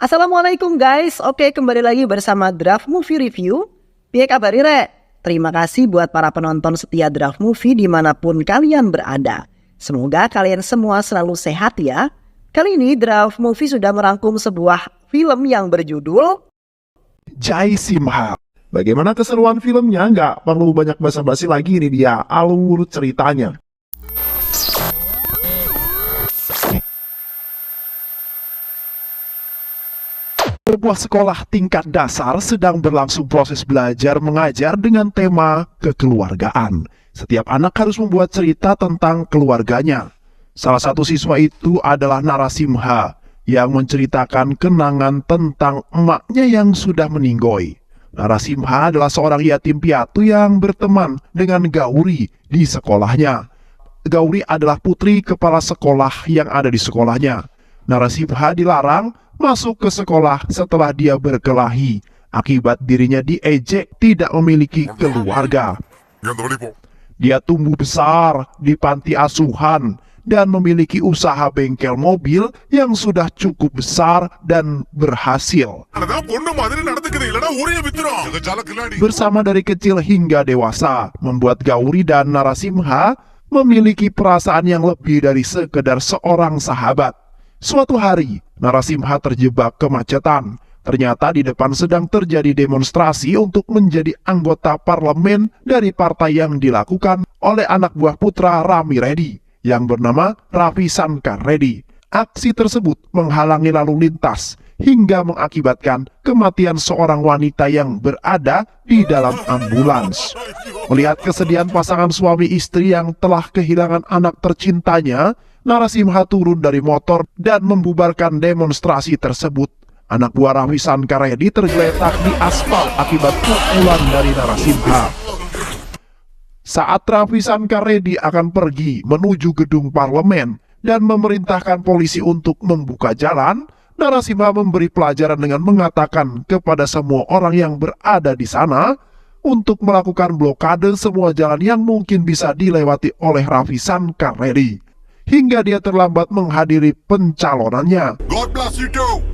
Assalamualaikum guys, oke kembali lagi bersama Draft Movie Review. Piye kabar Rek? Terima kasih buat para penonton setia Draft Movie dimanapun kalian berada. Semoga kalian semua selalu sehat ya. Kali ini Draft Movie sudah merangkum sebuah film yang berjudul Jai Simha. Bagaimana keseruan filmnya? Nggak perlu banyak basa-basi lagi, ini dia alur ceritanya. Sebuah sekolah tingkat dasar sedang berlangsung proses belajar mengajar dengan tema kekeluargaan. Setiap anak harus membuat cerita tentang keluarganya. Salah satu siswa itu adalah Narasimha yang menceritakan kenangan tentang emaknya yang sudah meninggoy. Narasimha adalah seorang yatim piatu yang berteman dengan Gauri di sekolahnya. Gauri adalah putri kepala sekolah yang ada di sekolahnya. Narasimha dilarang masuk ke sekolah setelah dia berkelahi akibat dirinya diejek tidak memiliki keluarga. Dia tumbuh besar di panti asuhan dan memiliki usaha bengkel mobil yang sudah cukup besar dan berhasil. Bersama dari kecil hingga dewasa, membuat Gauri dan Narasimha memiliki perasaan yang lebih dari sekedar seorang sahabat. Suatu hari, Narasimha terjebak kemacetan. Ternyata di depan sedang terjadi demonstrasi untuk menjadi anggota parlemen dari partai yang dilakukan oleh anak buah putra Rami Reddy yang bernama Ravi Shankar Reddy. Aksi tersebut menghalangi lalu lintas hingga mengakibatkan kematian seorang wanita yang berada di dalam ambulans. Melihat kesedihan pasangan suami istri yang telah kehilangan anak tercintanya, Narasimha turun dari motor dan membubarkan demonstrasi tersebut. Anak buah Ravi Shankar Reddy tergeletak di aspal akibat pukulan dari Narasimha. Saat Ravi Shankar Reddy akan pergi menuju gedung parlemen dan memerintahkan polisi untuk membuka jalan, Narasimha memberi pelajaran dengan mengatakan kepada semua orang yang berada di sana untuk melakukan blokade semua jalan yang mungkin bisa dilewati oleh Ravi Shankar Reddy hingga dia terlambat menghadiri pencalonannya. God bless you too.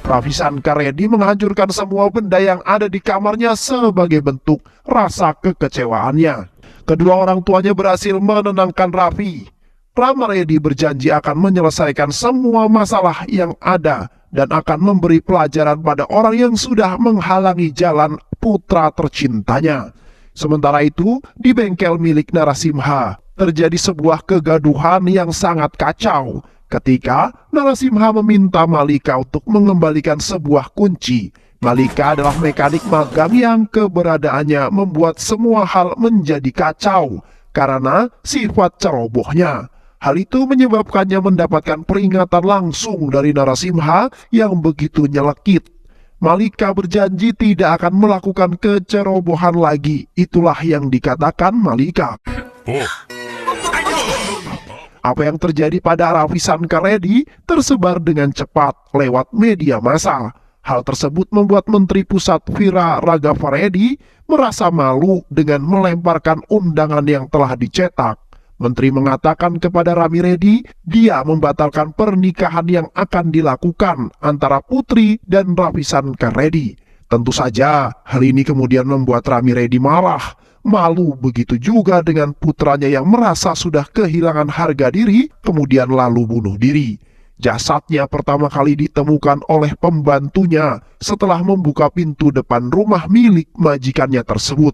Ravi Shankar Reddy menghancurkan semua benda yang ada di kamarnya sebagai bentuk rasa kekecewaannya. Kedua orang tuanya berhasil menenangkan Ravi. Rama Reddy berjanji akan menyelesaikan semua masalah yang ada dan akan memberi pelajaran pada orang yang sudah menghalangi jalan putra tercintanya. Sementara itu, di bengkel milik Narasimha, terjadi sebuah kegaduhan yang sangat kacau ketika Narasimha meminta Malika untuk mengembalikan sebuah kunci. Malika adalah mekanik magang yang keberadaannya membuat semua hal menjadi kacau karena sifat cerobohnya. Hal itu menyebabkannya mendapatkan peringatan langsung dari Narasimha yang begitu nyelekit. Malika berjanji tidak akan melakukan kecerobohan lagi. Itulah yang dikatakan Malika. Apa yang terjadi pada Ravi Shankar Reddy tersebar dengan cepat lewat media massa. Hal tersebut membuat Menteri Pusat Vira Raghava Reddy merasa malu dengan melemparkan undangan yang telah dicetak. Menteri mengatakan kepada Rami Reddy, dia membatalkan pernikahan yang akan dilakukan antara Putri dan Ravi Shankar Reddy. Tentu saja, hal ini kemudian membuat Rami Reddy marah. Malu begitu juga dengan putranya yang merasa sudah kehilangan harga diri, kemudian lalu bunuh diri. Jasadnya pertama kali ditemukan oleh pembantunya setelah membuka pintu depan rumah milik majikannya tersebut.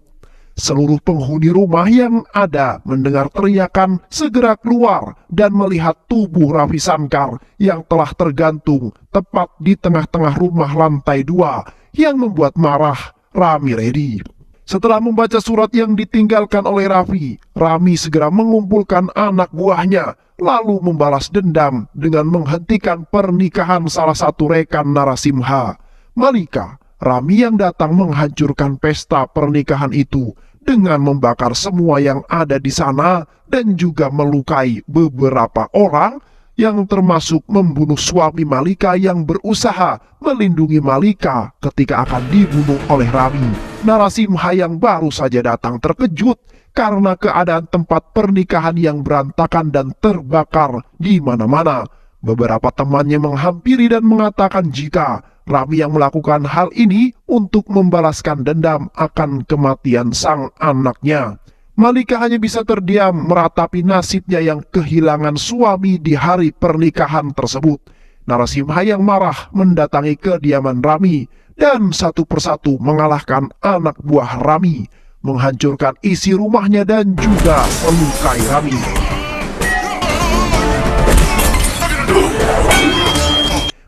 Seluruh penghuni rumah yang ada mendengar teriakan segera keluar dan melihat tubuh Ravi Shankar yang telah tergantung tepat di tengah-tengah rumah lantai 2 yang membuat marah Rami Reddy. Setelah membaca surat yang ditinggalkan oleh Ravi, Rami segera mengumpulkan anak buahnya lalu membalas dendam dengan menghentikan pernikahan salah satu rekan Narasimha, Malika. Rami yang datang menghancurkan pesta pernikahan itu dengan membakar semua yang ada di sana dan juga melukai beberapa orang yang termasuk membunuh suami Malika yang berusaha melindungi Malika ketika akan dibunuh oleh Rami. Narasimha yang baru saja datang terkejut karena keadaan tempat pernikahan yang berantakan dan terbakar di mana-mana. Beberapa temannya menghampiri dan mengatakan jika Rami yang melakukan hal ini untuk membalaskan dendam akan kematian sang anaknya. Malika hanya bisa terdiam meratapi nasibnya yang kehilangan suami di hari pernikahan tersebut. Narasimha yang marah mendatangi kediaman Rami dan satu persatu mengalahkan anak buah Rami, menghancurkan isi rumahnya dan juga melukai Rami.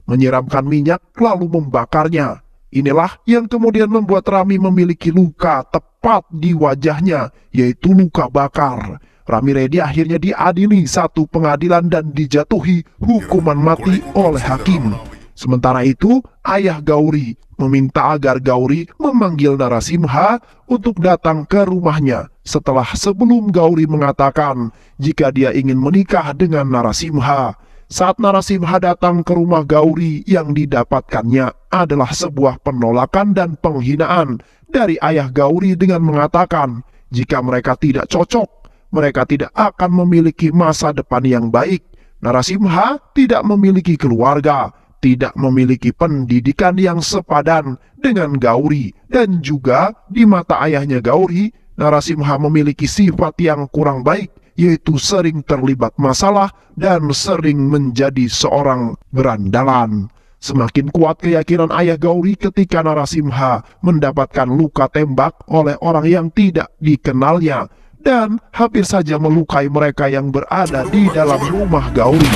Menyiramkan minyak lalu membakarnya. Inilah yang kemudian membuat Rami memiliki luka tepat di wajahnya, yaitu luka bakar. Rami Reddy akhirnya diadili satu pengadilan dan dijatuhi hukuman mati oleh hakim. Sementara itu, ayah Gauri meminta agar Gauri memanggil Narasimha untuk datang ke rumahnya setelah sebelum Gauri mengatakan jika dia ingin menikah dengan Narasimha. Saat Narasimha datang ke rumah Gauri, yang didapatkannya adalah sebuah penolakan dan penghinaan dari ayah Gauri dengan mengatakan jika mereka tidak cocok, mereka tidak akan memiliki masa depan yang baik. Narasimha tidak memiliki keluarga, tidak memiliki pendidikan yang sepadan dengan Gauri, dan juga di mata ayahnya Gauri, Narasimha memiliki sifat yang kurang baik, yaitu sering terlibat masalah dan sering menjadi seorang berandalan. Semakin kuat keyakinan ayah Gauri ketika Narasimha mendapatkan luka tembak oleh orang yang tidak dikenalnya dan hampir saja melukai mereka yang berada di dalam rumah Gauri.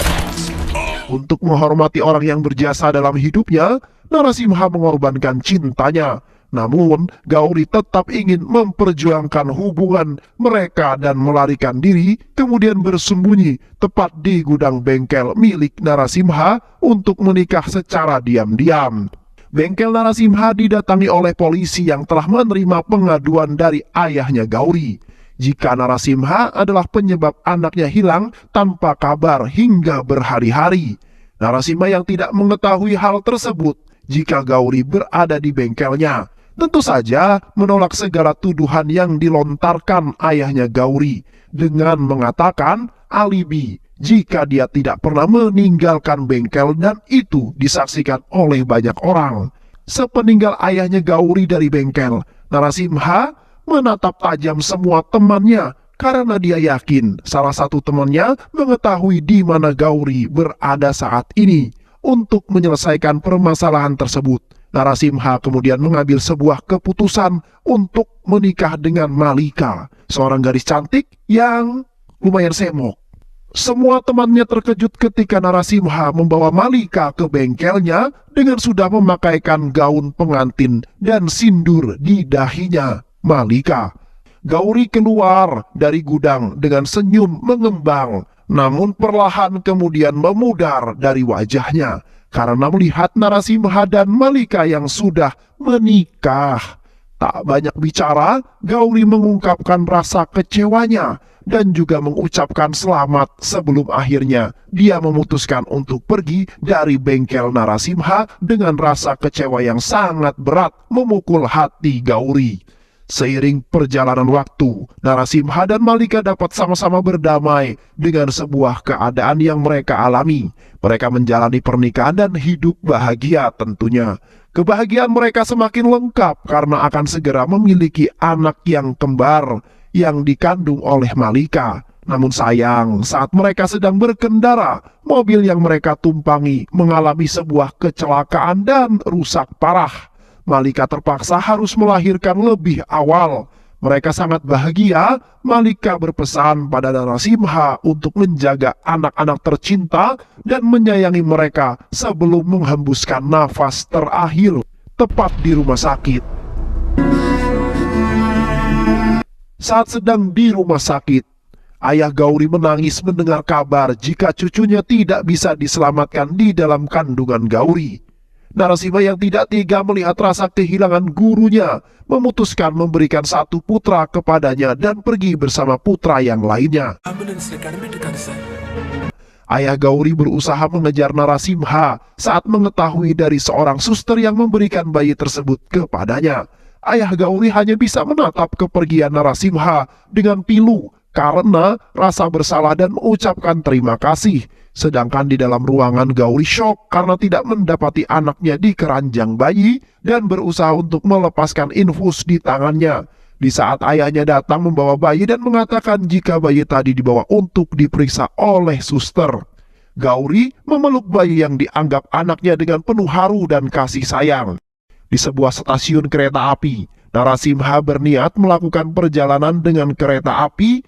Untuk menghormati orang yang berjasa dalam hidupnya, Narasimha mengorbankan cintanya. Namun, Gauri tetap ingin memperjuangkan hubungan mereka dan melarikan diri, kemudian bersembunyi tepat di gudang bengkel milik Narasimha untuk menikah secara diam-diam. Bengkel Narasimha didatangi oleh polisi yang telah menerima pengaduan dari ayahnya Gauri. Jika Narasimha adalah penyebab anaknya hilang tanpa kabar hingga berhari-hari. Narasimha yang tidak mengetahui hal tersebut jika Gauri berada di bengkelnya, tentu saja menolak segala tuduhan yang dilontarkan ayahnya Gauri dengan mengatakan alibi jika dia tidak pernah meninggalkan bengkel dan itu disaksikan oleh banyak orang. Sepeninggal ayahnya Gauri dari bengkel, Narasimha menatap tajam semua temannya karena dia yakin salah satu temannya mengetahui di mana Gauri berada saat ini. Untuk menyelesaikan permasalahan tersebut, Narasimha kemudian mengambil sebuah keputusan untuk menikah dengan Malika, seorang gadis cantik yang lumayan semok. Semua temannya terkejut ketika Narasimha membawa Malika ke bengkelnya dengan sudah memakaikan gaun pengantin dan sindur di dahinya Malika. Gauri keluar dari gudang dengan senyum mengembang, namun perlahan kemudian memudar dari wajahnya karena melihat Narasimha dan Malika yang sudah menikah. Tak banyak bicara, Gauri mengungkapkan rasa kecewanya dan juga mengucapkan selamat sebelum akhirnya dia memutuskan untuk pergi dari bengkel Narasimha dengan rasa kecewa yang sangat berat memukul hati Gauri. Seiring perjalanan waktu, Narasimha dan Malika dapat sama-sama berdamai dengan sebuah keadaan yang mereka alami. Mereka menjalani pernikahan dan hidup bahagia tentunya. Kebahagiaan mereka semakin lengkap karena akan segera memiliki anak yang kembar yang dikandung oleh Malika. Namun sayang, saat mereka sedang berkendara, mobil yang mereka tumpangi mengalami sebuah kecelakaan dan rusak parah. Malika terpaksa harus melahirkan lebih awal. Mereka sangat bahagia. Malika berpesan pada Narasimha untuk menjaga anak-anak tercinta dan menyayangi mereka sebelum menghembuskan nafas terakhir tepat di rumah sakit. Saat sedang di rumah sakit, ayah Gauri menangis mendengar kabar jika cucunya tidak bisa diselamatkan di dalam kandungan Gauri. Narasimha yang tidak tega melihat rasa kehilangan gurunya memutuskan memberikan satu putra kepadanya dan pergi bersama putra yang lainnya. Ayah Gauri berusaha mengejar Narasimha saat mengetahui dari seorang suster yang memberikan bayi tersebut kepadanya. ayah Gauri hanya bisa menatap kepergian Narasimha dengan pilu karena rasa bersalah dan mengucapkan terima kasih. Sedangkan di dalam ruangan Gauri shock karena tidak mendapati anaknya di keranjang bayi dan berusaha untuk melepaskan infus di tangannya. Di saat ayahnya datang membawa bayi dan mengatakan jika bayi tadi dibawa untuk diperiksa oleh suster. Gauri memeluk bayi yang dianggap anaknya dengan penuh haru dan kasih sayang. Di sebuah stasiun kereta api, Narasimha berniat melakukan perjalanan dengan kereta api,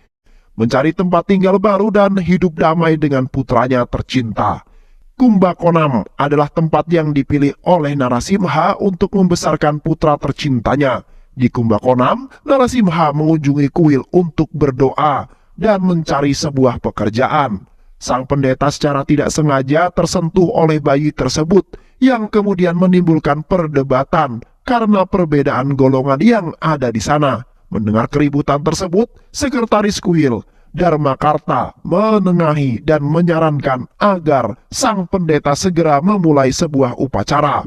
mencari tempat tinggal baru dan hidup damai dengan putranya tercinta. Kumbakonam adalah tempat yang dipilih oleh Narasimha untuk membesarkan putra tercintanya. Di Kumbakonam, Narasimha mengunjungi kuil untuk berdoa dan mencari sebuah pekerjaan. Sang pendeta secara tidak sengaja tersentuh oleh bayi tersebut yang kemudian menimbulkan perdebatan karena perbedaan golongan yang ada di sana. Mendengar keributan tersebut, sekretaris kuil Dharmakarta menengahi dan menyarankan agar sang pendeta segera memulai sebuah upacara.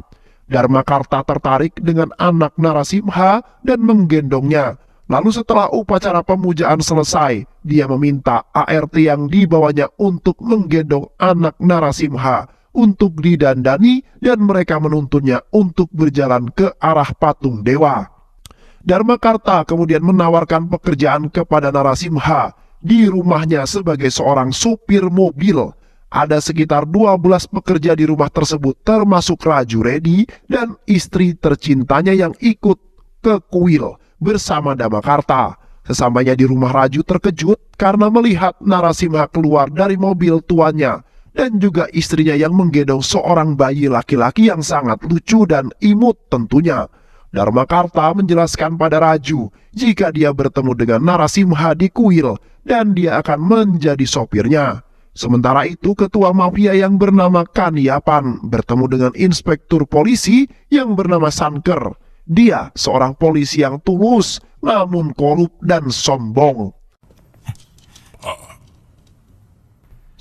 Dharmakarta tertarik dengan anak Narasimha dan menggendongnya. Lalu setelah upacara pemujaan selesai, dia meminta ART yang dibawanya untuk menggendong anak Narasimha untuk didandani dan mereka menuntunnya untuk berjalan ke arah patung dewa. Dharmakarta kemudian menawarkan pekerjaan kepada Narasimha di rumahnya sebagai seorang supir mobil. Ada sekitar 12 pekerja di rumah tersebut termasuk Raju Reddy dan istri tercintanya yang ikut ke kuil bersama Dharmakarta. Sesampainya di rumah, Raju terkejut karena melihat Narasimha keluar dari mobil tuannya dan juga istrinya yang menggendong seorang bayi laki-laki yang sangat lucu dan imut tentunya. Dharmakarta menjelaskan pada Raju jika dia bertemu dengan Narasimha di kuil dan dia akan menjadi sopirnya. Sementara itu, ketua mafia yang bernama Kaniapan bertemu dengan inspektur polisi yang bernama Sanker. Dia seorang polisi yang tulus, namun korup dan sombong.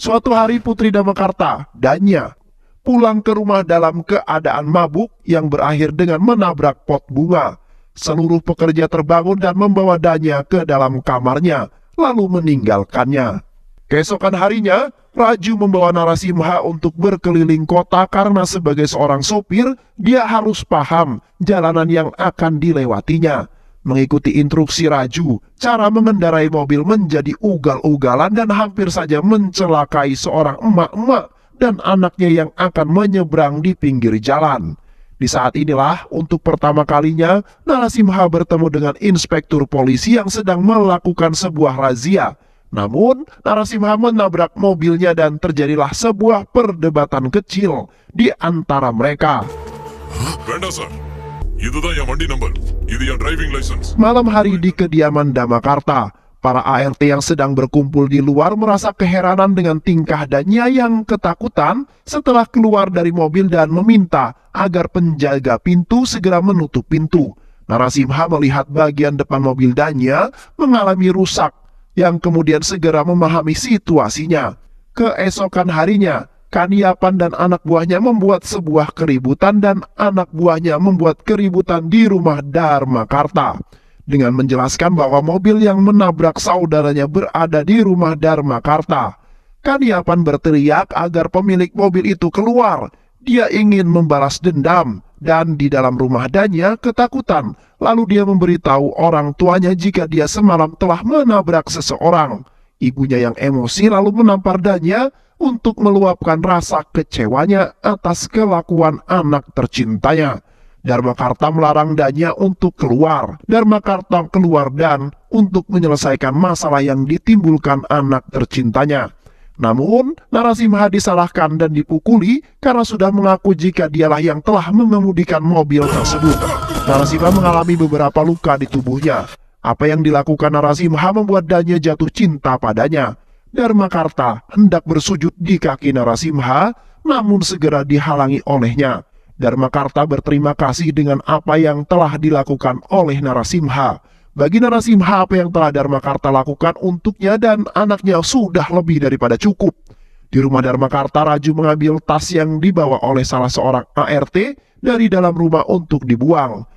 Suatu hari Putri Dharmakarta, Danya, pulang ke rumah dalam keadaan mabuk yang berakhir dengan menabrak pot bunga. Seluruh pekerja terbangun dan membawa Danya ke dalam kamarnya, lalu meninggalkannya. Keesokan harinya, Raju membawa Narasimha untuk berkeliling kota karena sebagai seorang sopir, dia harus paham jalanan yang akan dilewatinya. Mengikuti instruksi Raju, cara mengendarai mobil menjadi ugal-ugalan dan hampir saja mencelakai seorang emak-emak dan anaknya yang akan menyeberang di pinggir jalan. Di saat inilah, untuk pertama kalinya, Narasimha bertemu dengan inspektur polisi yang sedang melakukan sebuah razia. Namun, Narasimha menabrak mobilnya dan terjadilah sebuah perdebatan kecil di antara mereka. வேண்டாம் sir, இதுதான் என் வண்டி நம்பர், இது என் driving licence. Malam hari di kediaman Dharmakarta, para ART yang sedang berkumpul di luar merasa keheranan dengan tingkah Danya yang ketakutan setelah keluar dari mobil dan meminta agar penjaga pintu segera menutup pintu. Narasimha melihat bagian depan mobil Danya mengalami rusak, yang kemudian segera memahami situasinya. Keesokan harinya, Kaniapan dan anak buahnya membuat sebuah keributan dan anak buahnya membuat keributan di rumah Dharmakarta dengan menjelaskan bahwa mobil yang menabrak saudaranya berada di rumah Dharmakarta. Kaniapan berteriak agar pemilik mobil itu keluar. Dia ingin membalas dendam dan di dalam rumah Danya ketakutan. Lalu dia memberitahu orang tuanya jika dia semalam telah menabrak seseorang. Ibunya yang emosi lalu menampar Danya untuk meluapkan rasa kecewanya atas kelakuan anak tercintanya. Dharmakarta melarang Danya untuk keluar. Dharmakarta keluar dan untuk menyelesaikan masalah yang ditimbulkan anak tercintanya. Namun, Narasimha disalahkan dan dipukuli karena sudah mengaku jika dialah yang telah mengemudikan mobil tersebut. Narasimha mengalami beberapa luka di tubuhnya. Apa yang dilakukan Narasimha membuat Danya jatuh cinta padanya. Dharmakarta hendak bersujud di kaki Narasimha, namun segera dihalangi olehnya. Dharmakarta berterima kasih dengan apa yang telah dilakukan oleh Narasimha. Bagi Narasimha, apa yang telah Dharmakarta lakukan untuknya dan anaknya sudah lebih daripada cukup. Di rumah Dharmakarta, Raju mengambil tas yang dibawa oleh salah seorang ART dari dalam rumah untuk dibuang.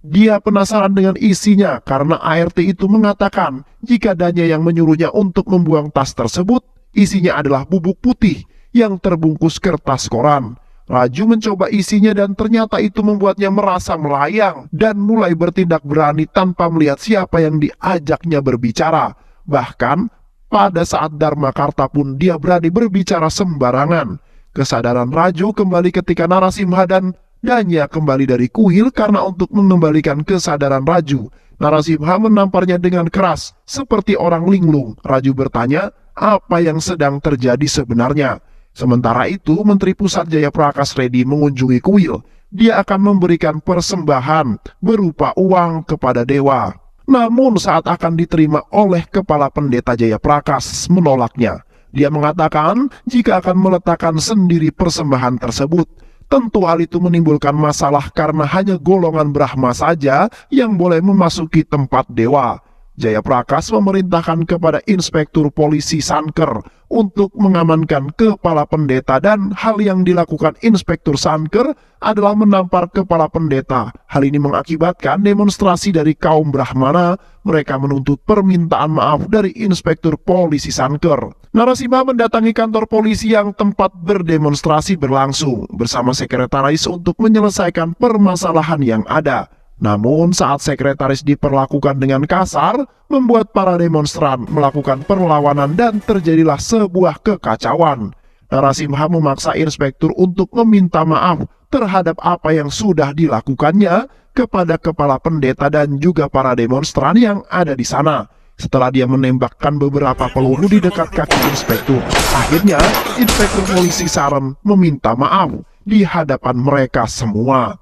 Dia penasaran dengan isinya karena ART itu mengatakan jika Danya yang menyuruhnya untuk membuang tas tersebut, isinya adalah bubuk putih yang terbungkus kertas koran. Raju mencoba isinya dan ternyata itu membuatnya merasa melayang dan mulai bertindak berani tanpa melihat siapa yang diajaknya berbicara. Bahkan pada saat Dharmakarta pun dia berani berbicara sembarangan. Kesadaran Raju kembali ketika Narasimha dan Danya kembali dari kuil karena untuk mengembalikan kesadaran Raju, Narasimha menamparnya dengan keras seperti orang linglung. Raju bertanya apa yang sedang terjadi sebenarnya. Sementara itu, Menteri Pusat Jayaprakash Reddy mengunjungi kuil. Dia akan memberikan persembahan berupa uang kepada dewa. Namun saat akan diterima oleh Kepala Pendeta Jayaprakash menolaknya. Dia mengatakan jika akan meletakkan sendiri persembahan tersebut. Tentu hal itu menimbulkan masalah karena hanya golongan Brahma saja yang boleh memasuki tempat dewa. Jayaprakash memerintahkan kepada Inspektur Polisi Sanker untuk mengamankan Kepala Pendeta dan hal yang dilakukan Inspektur Sanker adalah menampar Kepala Pendeta. Hal ini mengakibatkan demonstrasi dari kaum Brahmana. Mereka menuntut permintaan maaf dari Inspektur Polisi Sanker. Narasimha mendatangi kantor polisi yang tempat berdemonstrasi berlangsung bersama sekretaris untuk menyelesaikan permasalahan yang ada. Namun saat sekretaris diperlakukan dengan kasar, membuat para demonstran melakukan perlawanan dan terjadilah sebuah kekacauan. Narasimha memaksa inspektur untuk meminta maaf terhadap apa yang sudah dilakukannya kepada Kepala Pendeta dan juga para demonstran yang ada di sana. Setelah dia menembakkan beberapa peluru di dekat kaki inspektur, akhirnya Inspektur Polisi Saren meminta maaf di hadapan mereka semua.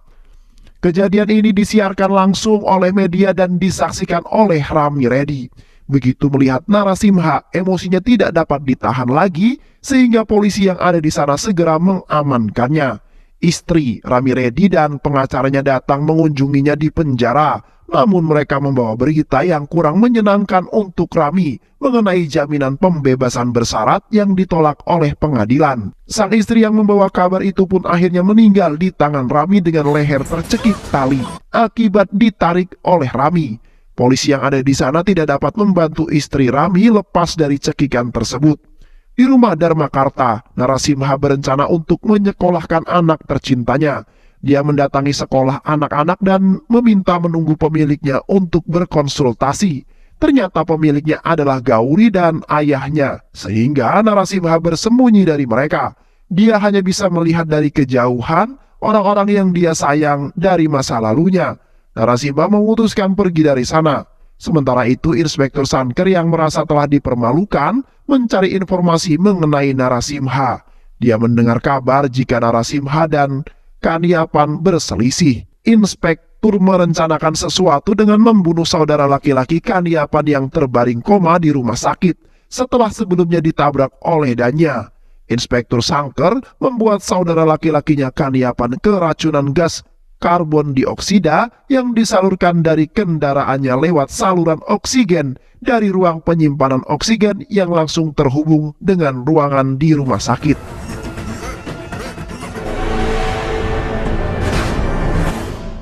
Kejadian ini disiarkan langsung oleh media dan disaksikan oleh Rami Reddy. Begitu melihat Narasimha, emosinya tidak dapat ditahan lagi sehingga polisi yang ada di sana segera mengamankannya. Istri Rami Reddy dan pengacaranya datang mengunjunginya di penjara. Namun mereka membawa berita yang kurang menyenangkan untuk Rami mengenai jaminan pembebasan bersyarat yang ditolak oleh pengadilan. Sang istri yang membawa kabar itu pun akhirnya meninggal di tangan Rami dengan leher tercekik tali akibat ditarik oleh Rami. Polisi yang ada di sana tidak dapat membantu istri Rami lepas dari cekikan tersebut. Di rumah Dharmakarta, Narasimha berencana untuk menyekolahkan anak tercintanya. Dia mendatangi sekolah anak-anak dan meminta menunggu pemiliknya untuk berkonsultasi. Ternyata pemiliknya adalah Gauri dan ayahnya, sehingga Narasimha bersembunyi dari mereka. Dia hanya bisa melihat dari kejauhan orang-orang yang dia sayang dari masa lalunya. Narasimha memutuskan pergi dari sana. Sementara itu, Inspektur Sanker yang merasa telah dipermalukan mencari informasi mengenai Narasimha. Dia mendengar kabar jika Narasimha dan Kaniapan berselisih. Inspektur merencanakan sesuatu dengan membunuh saudara laki-laki Kaniapan yang terbaring koma di rumah sakit setelah sebelumnya ditabrak oleh Danya. Inspektur Sanker membuat saudara laki-lakinya Kaniapan keracunan gas karbon dioksida yang disalurkan dari kendaraannya lewat saluran oksigen dari ruang penyimpanan oksigen yang langsung terhubung dengan ruangan di rumah sakit.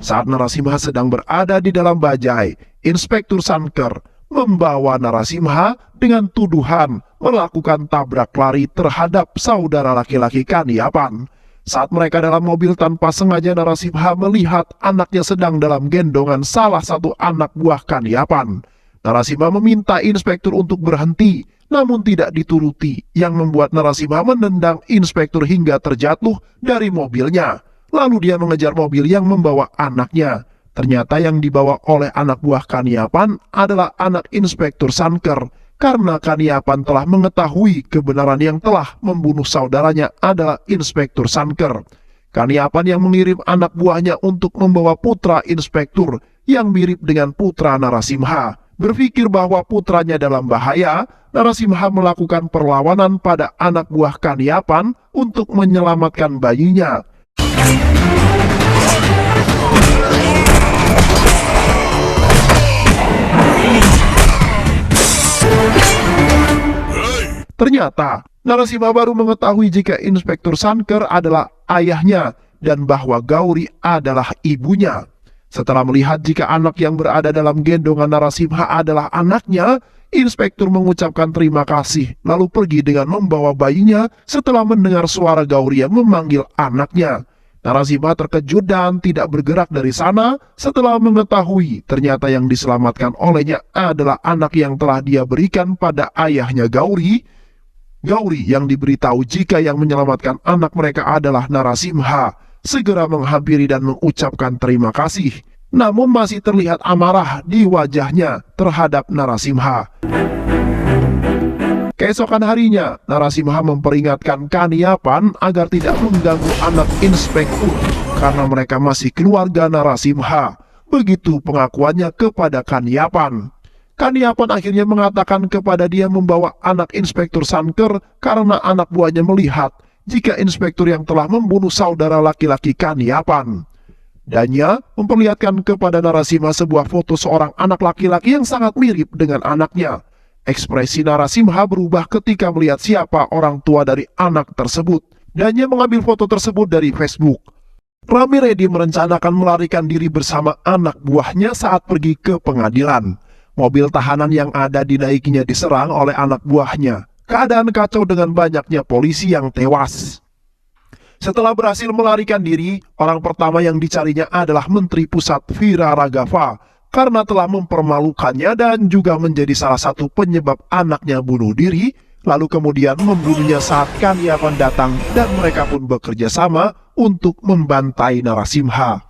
Saat Narasimha sedang berada di dalam bajai, Inspektur Sanker membawa Narasimha dengan tuduhan melakukan tabrak lari terhadap saudara laki-laki Kaniapan. Saat mereka dalam mobil, tanpa sengaja Narasimha melihat anaknya sedang dalam gendongan salah satu anak buah Kaniapan. Narasimha meminta inspektur untuk berhenti, namun tidak dituruti, yang membuat Narasimha menendang inspektur hingga terjatuh dari mobilnya. Lalu dia mengejar mobil yang membawa anaknya. Ternyata yang dibawa oleh anak buah Kaniapan adalah anak Inspektur Sanker, karena Kaniapan telah mengetahui kebenaran yang telah membunuh saudaranya adalah Inspektur Sanker. Kaniapan yang mengirim anak buahnya untuk membawa putra inspektur yang mirip dengan putra Narasimha. Berpikir bahwa putranya dalam bahaya, Narasimha melakukan perlawanan pada anak buah Kaniapan untuk menyelamatkan bayinya. Ternyata Narasimha baru mengetahui jika Inspektur Sanker adalah ayahnya dan bahwa Gauri adalah ibunya. Setelah melihat jika anak yang berada dalam gendongan Narasimha adalah anaknya, inspektur mengucapkan terima kasih lalu pergi dengan membawa bayinya setelah mendengar suara Gauri yang memanggil anaknya. Narasimha terkejut dan tidak bergerak dari sana setelah mengetahui ternyata yang diselamatkan olehnya adalah anak yang telah dia berikan pada ayahnya Gauri. Gauri yang diberitahu jika yang menyelamatkan anak mereka adalah Narasimha segera menghampiri dan mengucapkan terima kasih. Namun masih terlihat amarah di wajahnya terhadap Narasimha. Keesokan harinya, Narasimha memperingatkan Kaniapan agar tidak mengganggu anak inspektur karena mereka masih keluarga Narasimha. Begitu pengakuannya kepada Kaniapan. Kaniapan akhirnya mengatakan kepada dia membawa anak inspektur Sanker karena anak buahnya melihat jika inspektur yang telah membunuh saudara laki-laki Kaniapan. Danya memperlihatkan kepada Narasimha sebuah foto seorang anak laki-laki yang sangat mirip dengan anaknya. Ekspresi Narasimha berubah ketika melihat siapa orang tua dari anak tersebut. Danya mengambil foto tersebut dari Facebook. Rami Reddy merencanakan melarikan diri bersama anak buahnya saat pergi ke pengadilan. Mobil tahanan yang ada dinaikinya diserang oleh anak buahnya. Keadaan kacau dengan banyaknya polisi yang tewas. Setelah berhasil melarikan diri, orang pertama yang dicarinya adalah Menteri Pusat Vira Raghavan karena telah mempermalukannya dan juga menjadi salah satu penyebab anaknya bunuh diri, lalu kemudian membunuhnya saat Kaniapan datang dan mereka pun bekerja sama untuk membantai Narasimha.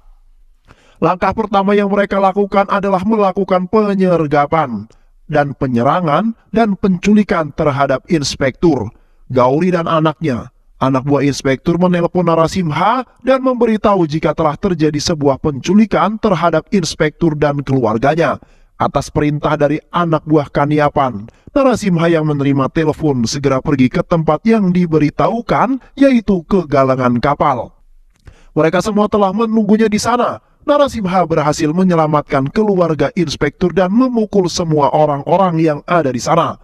Langkah pertama yang mereka lakukan adalah melakukan penyergapan dan penyerangan dan penculikan terhadap inspektur, Gauri dan anaknya. Anak buah inspektur menelpon Narasimha dan memberitahu jika telah terjadi sebuah penculikan terhadap inspektur dan keluarganya. Atas perintah dari anak buah Kaniapan, Narasimha yang menerima telepon segera pergi ke tempat yang diberitahukan, yaitu ke galangan kapal. Mereka semua telah menunggunya di sana. Narasimha berhasil menyelamatkan keluarga inspektur dan memukul semua orang-orang yang ada di sana.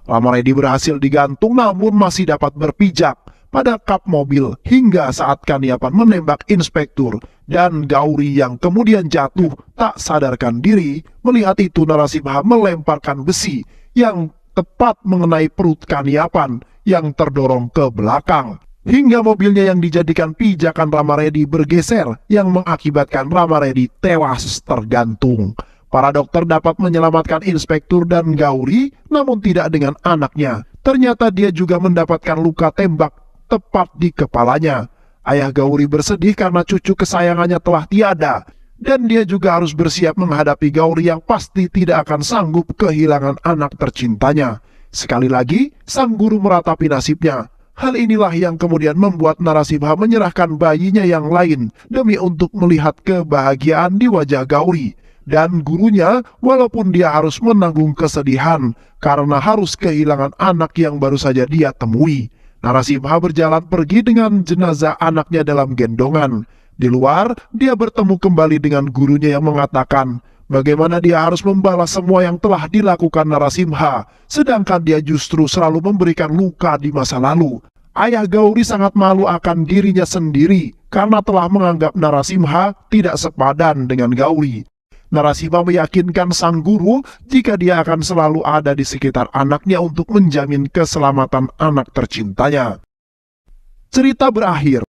Rama Reddy berhasil digantung namun masih dapat berpijak pada kap mobil hingga saat Kaniapan menembak inspektur dan Gauri yang kemudian jatuh tak sadarkan diri. Melihat itu Narasimha melemparkan besi yang tepat mengenai perut Kaniapan yang terdorong ke belakang hingga mobilnya yang dijadikan pijakan Rama Reddy bergeser yang mengakibatkan Rama Reddy tewas tergantung. Para dokter dapat menyelamatkan inspektur dan Gauri, namun tidak dengan anaknya. Ternyata dia juga mendapatkan luka tembak tepat di kepalanya. Ayah Gauri bersedih karena cucu kesayangannya telah tiada, dan dia juga harus bersiap menghadapi Gauri yang pasti tidak akan sanggup kehilangan anak tercintanya. Sekali lagi, sang guru meratapi nasibnya. Hal inilah yang kemudian membuat Narasimha menyerahkan bayinya yang lain demi untuk melihat kebahagiaan di wajah Gauri. Dan gurunya, walaupun dia harus menanggung kesedihan karena harus kehilangan anak yang baru saja dia temui. Narasimha berjalan pergi dengan jenazah anaknya dalam gendongan. Di luar, dia bertemu kembali dengan gurunya yang mengatakan bagaimana dia harus membalas semua yang telah dilakukan Narasimha, sedangkan dia justru selalu memberikan luka di masa lalu. Ayah Gauri sangat malu akan dirinya sendiri karena telah menganggap Narasimha tidak sepadan dengan Gauri. Narasimha meyakinkan sang guru jika dia akan selalu ada di sekitar anaknya untuk menjamin keselamatan anak tercintanya. Cerita berakhir.